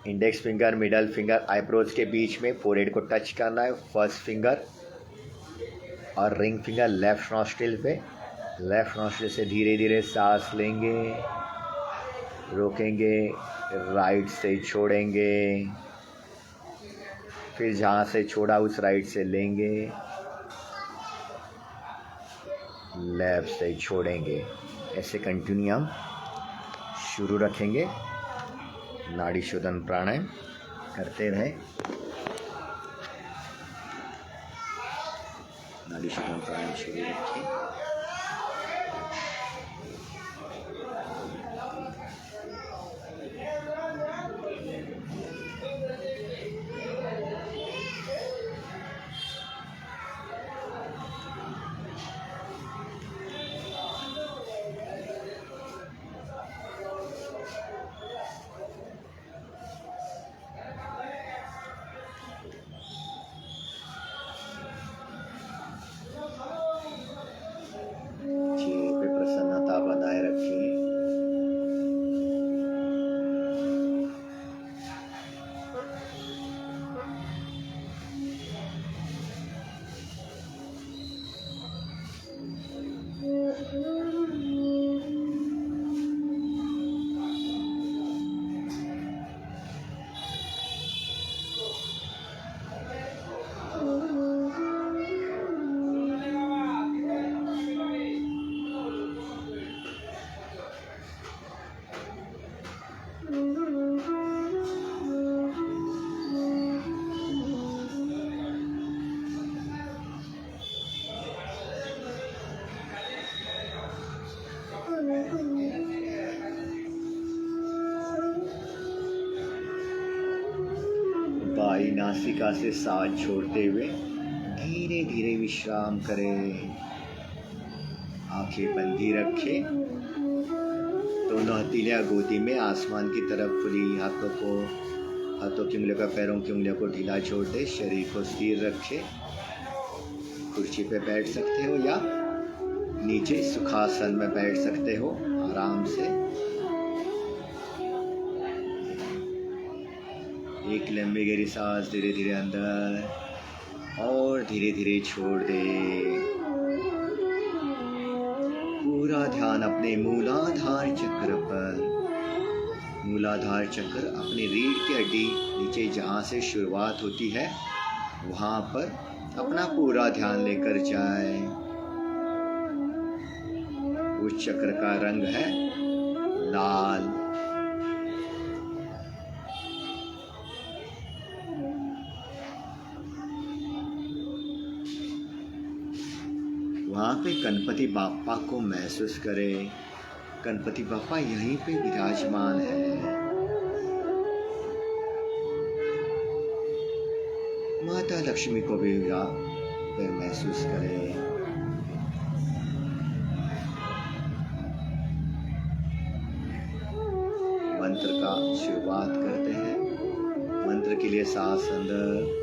index finger, middle finger eyebrows के बीच में फोरहेड को टच करना है, फर्स्ट फिंगर और रिंग फिंगर लेफ्ट नॉस्ट्रिल पे। लेफ्ट नॉस्ट्रिल से धीरे धीरे सांस लेंगे, रोकेंगे, राइट से छोड़ेंगे, फिर जहाँ से छोड़ा उस राइट से लेंगे, लेफ्ट से छोड़ेंगे। ऐसे कंटिन्यू हम शुरू रखेंगे। नाड़ी शोधन प्राणायाम करते रहें। नाड़ी शोधन प्राणायाम शुरू रखें। बाई नासिका से सांस छोड़ते हुए धीरे धीरे विश्राम करें। आंखें बंदी रखें। दोनों हथेलियां गोदी में आसमान की तरफ खुली। हाथों की उंगलियों का पैरों की उंगलियों को ढीला छोड़ दे। शरीर को स्थिर रखें। कुर्सी पे बैठ सकते हो या नीचे सुखासन में बैठ सकते हो आराम से। एक लंबी गहरी सांस धीरे धीरे अंदर और धीरे धीरे छोड़ दे। पूरा ध्यान अपने मूलाधार चक्र पर। मूलाधार चक्र अपनी रीढ़ की हड्डी नीचे जहाँ से शुरुआत होती है वहाँ पर अपना पूरा ध्यान लेकर जाए। उस चक्र का रंग है लाल। वहाँ पे गणपति बाप्पा को महसूस करें। गणपति बाप्पा यहीं पे विराजमान है। माता लक्ष्मी को भी यहाँ पे महसूस करें। मंत्र का शुरुआत करते हैं। मंत्र के लिए सांस अंदर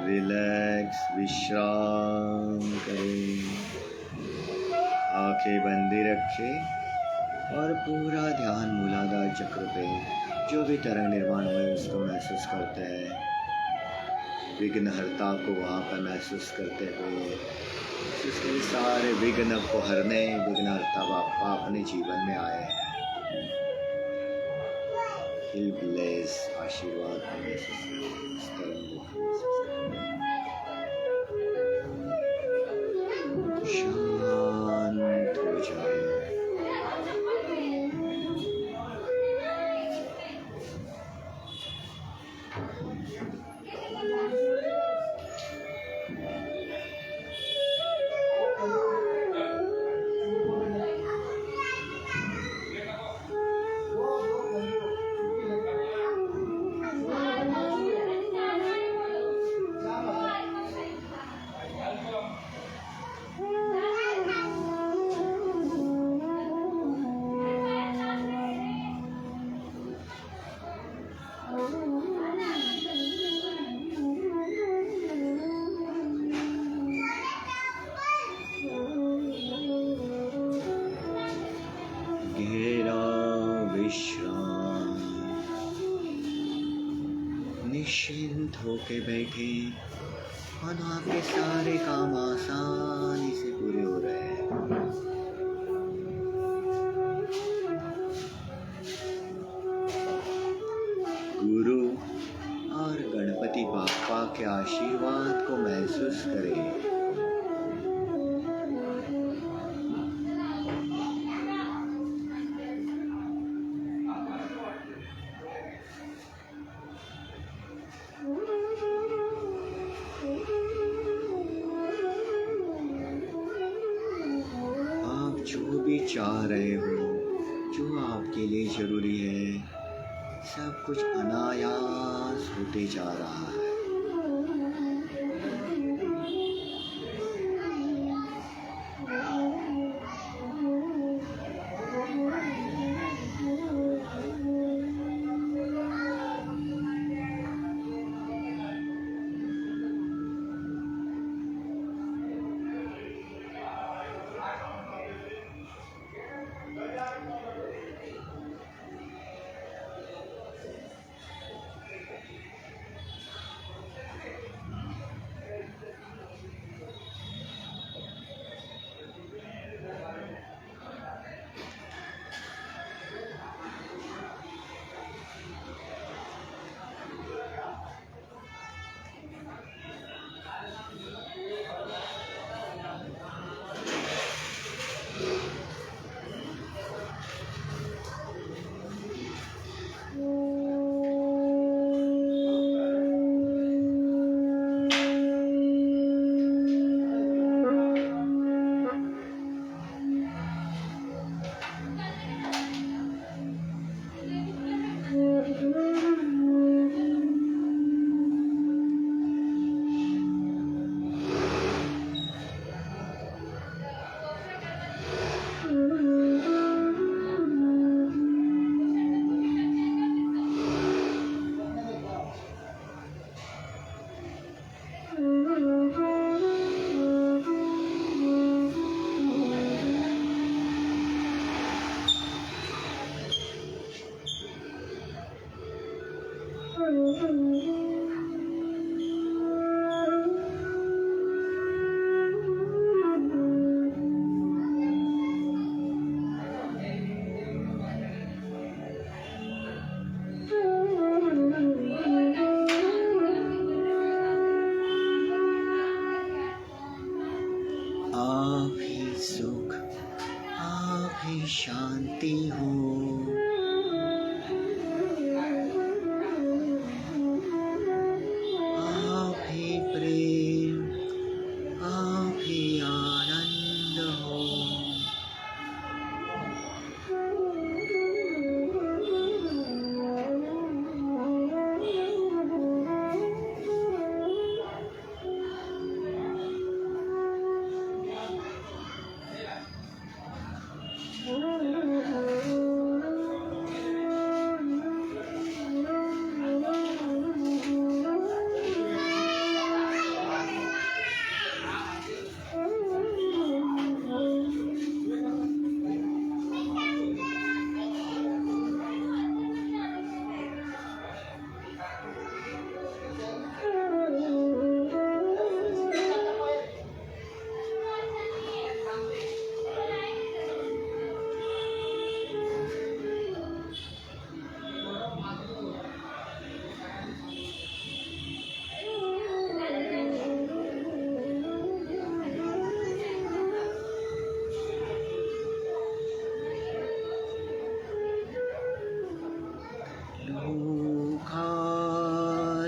रिलैक्स, विश्राम करें, आंखें बंदी रखें और पूरा ध्यान मूलाधार चक्र पे जो भी तरंग निर्माण हुए उसको महसूस करते हैं। विघ्नहर्ता को वहाँ पर महसूस करते हुए उसके सारे विघ्न को हरने विघ्नहर्ता बापा अपने जीवन में आए हैं। ब्लेस आशीर्वाद को महसूस करें, इस तरंग को महसूस करें। शांत हो जाए। निश्चिंत होके बैठे और आपके सारे काम आसानी से पूरे हो रहे हैं। गुरु और गणपति बापा के आशीर्वाद को महसूस करें। जो भी चाह रहे हो, जो आपके लिए ज़रूरी है, सब कुछ अनायास होते जा रहा है। आप ही सुख, आप ही शांति हो। आप ही प्रेम, आप ही आनंद हो।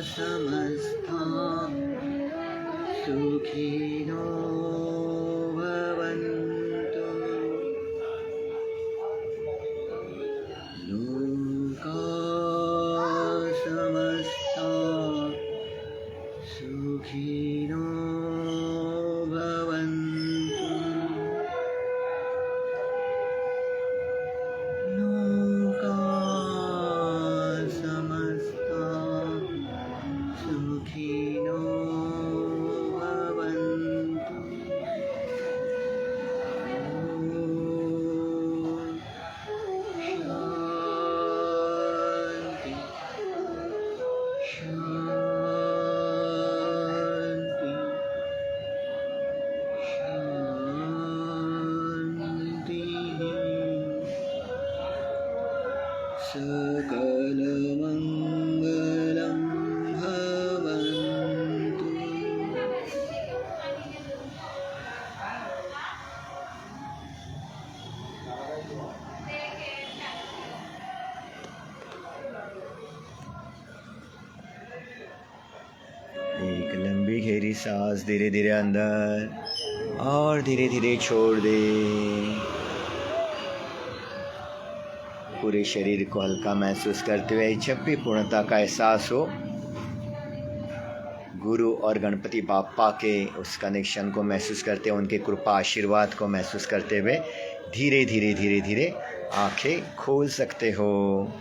समस्ता सुखिनो भवन्तु। लोका समस्ता सुखिनो भवन्तु। लोका समस्ता सुखिनो भवन्तु। शांति, शांति, शांति। सकलमङ्गलं भवन्तु। एक लंबी गहरी सांस धीरे धीरे अंदर और धीरे धीरे छोड़ दे। पूरे शरीर को हल्का महसूस करते हुए जब भी पूर्णता का एहसास हो, गुरु और गणपति बापा के उस कनेक्शन को महसूस करते हुए, उनके कृपा आशीर्वाद को महसूस करते हुए धीरे धीरे धीरे धीरे आंखें खोल सकते हो।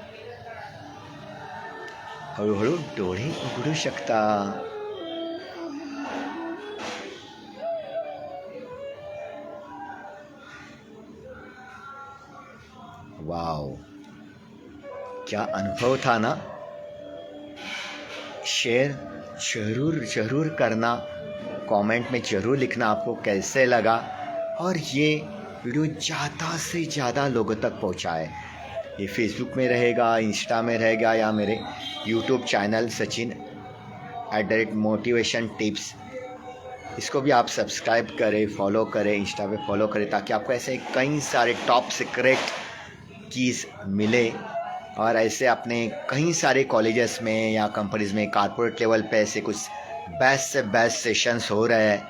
हळूहळू डोळे उघडू शकता। वाओ, क्या अनुभव था ना। शेयर ज़रूर करना, कमेंट में ज़रूर लिखना आपको कैसे लगा, और ये वीडियो ज़्यादा से ज़्यादा लोगों तक पहुँचाए। ये फेसबुक में रहेगा, इंस्टा में रहेगा, या मेरे YouTube channel Sachin @motivation tips, इसको भी आप सब्सक्राइब करें, फॉलो करें, इंस्टा पे फॉलो करें, ताकि आपको ऐसे कई सारे टॉप सीक्रेट कीज़ मिले। और ऐसे अपने कई सारे कॉलेजेस में या कंपनीज़ में कॉर्पोरेट लेवल पे ऐसे कुछ बेस्ट से बेस्ट सेशंस हो रहे हैं,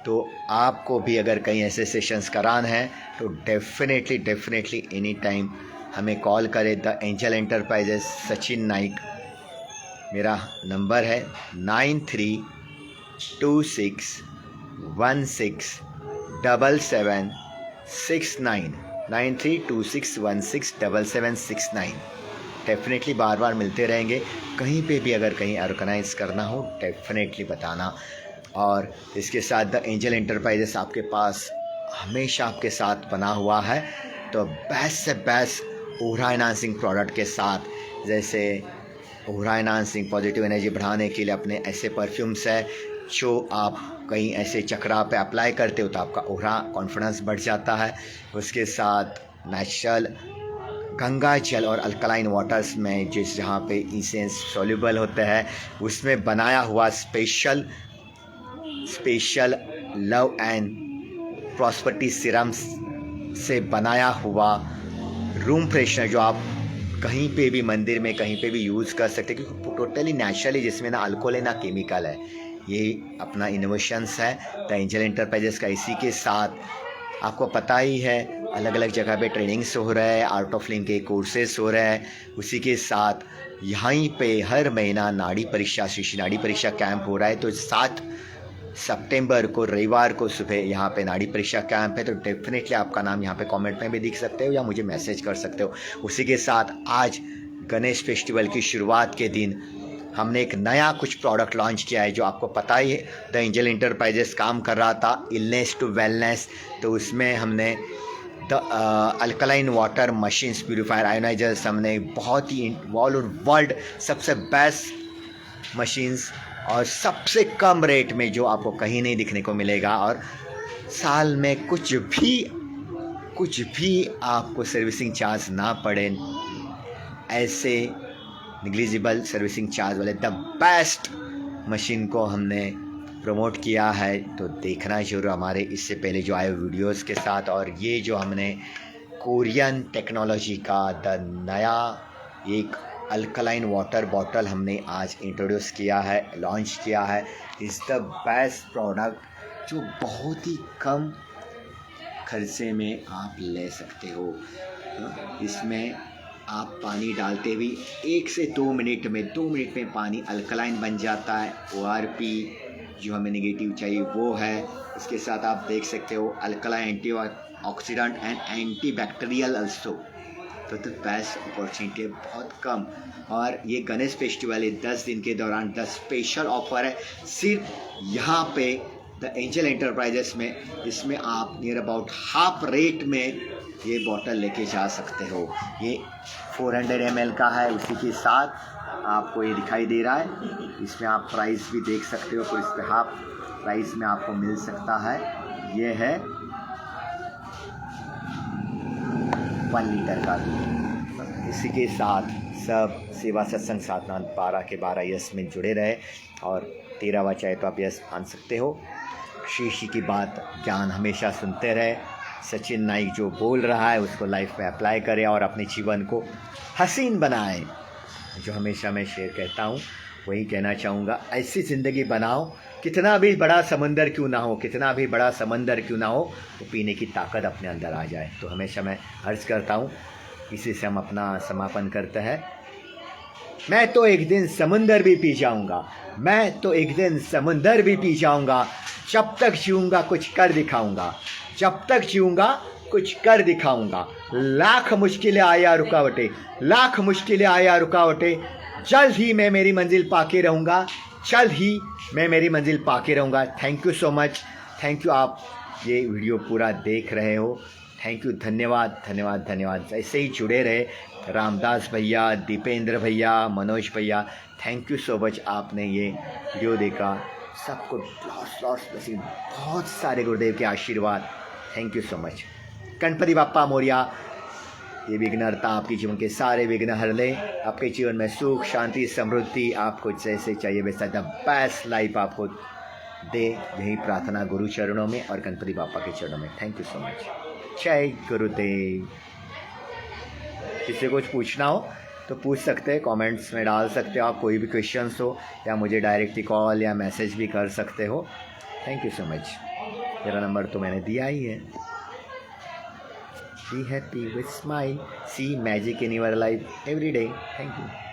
तो आपको भी अगर कहीं ऐसे सेशंस कराना है तो डेफिनेटली एनी टाइम हमें कॉल करें। The angel enterprises Sachin Naik, मेरा नंबर है 9326167769 9326167769। डेफिनेटली बार बार मिलते रहेंगे। कहीं पे भी अगर कहीं ऑर्गेनाइज़ करना हो डेफिनेटली बताना। और इसके साथ द एंजल एंटरप्राइजेस आपके पास हमेशा आपके साथ बना हुआ है, तो बेस्ट से बेस्ट ऑरा एनहांसिंग प्रोडक्ट के साथ, जैसे ऑरा एनहांसिंग पॉजिटिव एनर्जी बढ़ाने के लिए अपने ऐसे परफ्यूम्स है जो आप कहीं ऐसे चक्रा पे अप्लाई करते हो तो आपका ऑरा कॉन्फिडेंस बढ़ जाता है। उसके साथ नेचुरल गंगा जल और अल्कलाइन वाटर्स में जिस जहाँ पे इंसेंस सॉल्युबल होते हैं, उसमें बनाया हुआ special love and prosperity serum से बनाया हुआ रूम फ्रेशनर जो आप कहीं पे भी मंदिर में कहीं पे भी यूज़ कर सकते हैं, क्योंकि टोटली नेचुरली, जिसमें ना अल्कोहल है ना केमिकल है। ये अपना इनोवेशंस है द एंजल एंटरप्राइजेस का। इसी के साथ आपको पता ही है अलग अलग जगह पे ट्रेनिंग्स हो रहा है, आर्ट ऑफ लिविंग के कोर्सेस हो रहे हैं। उसी के साथ यहीं पे हर महीना नाड़ी परीक्षा, श्री नाड़ी परीक्षा कैंप हो रहा है। तो 7 सितंबर को रविवार को सुबह यहाँ पे नाड़ी परीक्षा कैंप है। तो डेफिनेटली आपका नाम यहाँ पे कमेंट में भी दिख सकते हो या मुझे मैसेज कर सकते हो। उसी के साथ आज गणेश फेस्टिवल की शुरुआत के दिन हमने एक नया कुछ प्रोडक्ट लॉन्च किया है, जो आपको पता ही है द एंजल एंटरप्राइजेस काम कर रहा था इलनेस टू वेलनेस। तो उसमें हमने the alkaline water machines purifier ionisers, हमने बहुत ही वर्ल्ड सबसे बेस्ट मशीन्स और सबसे कम रेट में, जो आपको कहीं नहीं दिखने को मिलेगा। और साल में कुछ भी आपको सर्विसिंग चार्ज ना पड़े, ऐसे निग्लिजिबल सर्विसिंग चार्ज वाले द बेस्ट मशीन को हमने प्रमोट किया है। तो देखना जरूर हमारे इससे पहले जो आए वीडियोस के साथ। और ये जो हमने कोरियन टेक्नोलॉजी का द नया एक अल्कलाइन वाटर बॉटल हमने आज इंट्रोड्यूस किया है, लॉन्च किया है। इज़ द बेस्ट प्रोडक्ट जो बहुत ही कम खर्चे में आप ले सकते हो। इसमें आप पानी डालते भी 1 से 2 मिनट में, 2 मिनट में पानी अल्कलाइन बन जाता है। ORP जो हमें नेगेटिव चाहिए वो है। इसके साथ आप देख सकते हो alkaline antioxidant and antibacterial also. तो बेस्ट अपॉर्चुनिटी है, बहुत कम। और ये गणेश फेस्टिवल है 10 दिन के दौरान 10 स्पेशल ऑफर है सिर्फ यहाँ पे द एंजल एंटरप्राइजेस में। इसमें आप नियर अबाउट हाफ रेट में ये बॉटल लेके जा सकते हो। ये 400 ml का है। उसी के साथ आपको ये दिखाई दे रहा है, इसमें आप प्राइस भी देख सकते हो। तो इस पर हाफ प्राइस में आपको मिल सकता है। ये है 1 लीटर का दूध। इसी के साथ सब सेवा सत्संग साधना 12 के 12 यस में जुड़े रहे। और 13वां चाहे तो आप यस मान सकते हो। श्री की बात ज्ञान हमेशा सुनते रहे। सचिन नाइक जो बोल रहा है उसको लाइफ में अप्लाई करें और अपने जीवन को हसीन बनाएं। जो हमेशा मैं शेयर कहता हूँ वही कहना चाहूँगा, ऐसी ज़िंदगी बनाओ कितना भी बड़ा समंदर क्यों ना हो, कितना भी बड़ा समंदर क्यों ना हो, तो पीने की ताकत अपने अंदर आ जाए। तो हमेशा मैं अर्ज़ करता हूँ, इसी से हम अपना समापन करते हैं। मैं तो एक दिन समंदर भी पी जाऊँगा, मैं तो एक दिन समंदर भी पी जाऊँगा। जब तक जीऊँगा कुछ कर दिखाऊँगा, जब तक जीऊँगा कुछ कर दिखाऊँगा। लाख मुश्किलें आया रुकावटें, लाख मुश्किलें आया रुकावटें, जल्द ही मैं मेरी मंजिल पाके रहूँगा, जल्द ही मैं मेरी मंजिल पाके रहूँगा। Thank you so much, thank you. आप ये वीडियो पूरा देख रहे हो, थैंक यू, धन्यवाद धन्यवाद धन्यवाद। ऐसे ही जुड़े रहे रामदास भैया, दीपेंद्र भैया, मनोज भैया, थैंक यू सो मच। आपने ये वीडियो देखा, सबको लॉस ब्लेसिंग, बहुत सारे गुरुदेव के आशीर्वाद। Thank you so much. Ganpati Bappa Morya. ये विघ्नहर्ता आपके जीवन के सारे विघ्न हर ले, आपके जीवन में सुख शांति समृद्धि आपको जैसे चाहिए वैसा द बेस्ट लाइफ आपको दे। यही प्रार्थना गुरु चरणों में और गणपति बाप्पा के चरणों में। Thank you so much. जय गुरुदेव। किसी को कुछ पूछना हो तो पूछ सकते हैं, कमेंट्स में डाल सकते हो आप, कोई भी क्वेश्चंस हो, या मुझे डायरेक्टली कॉल या मैसेज भी कर सकते हो। Thank you so much. मेरा नंबर तो मैंने दिया ही है। Be happy with smile, see magic in your life every day. Thank you.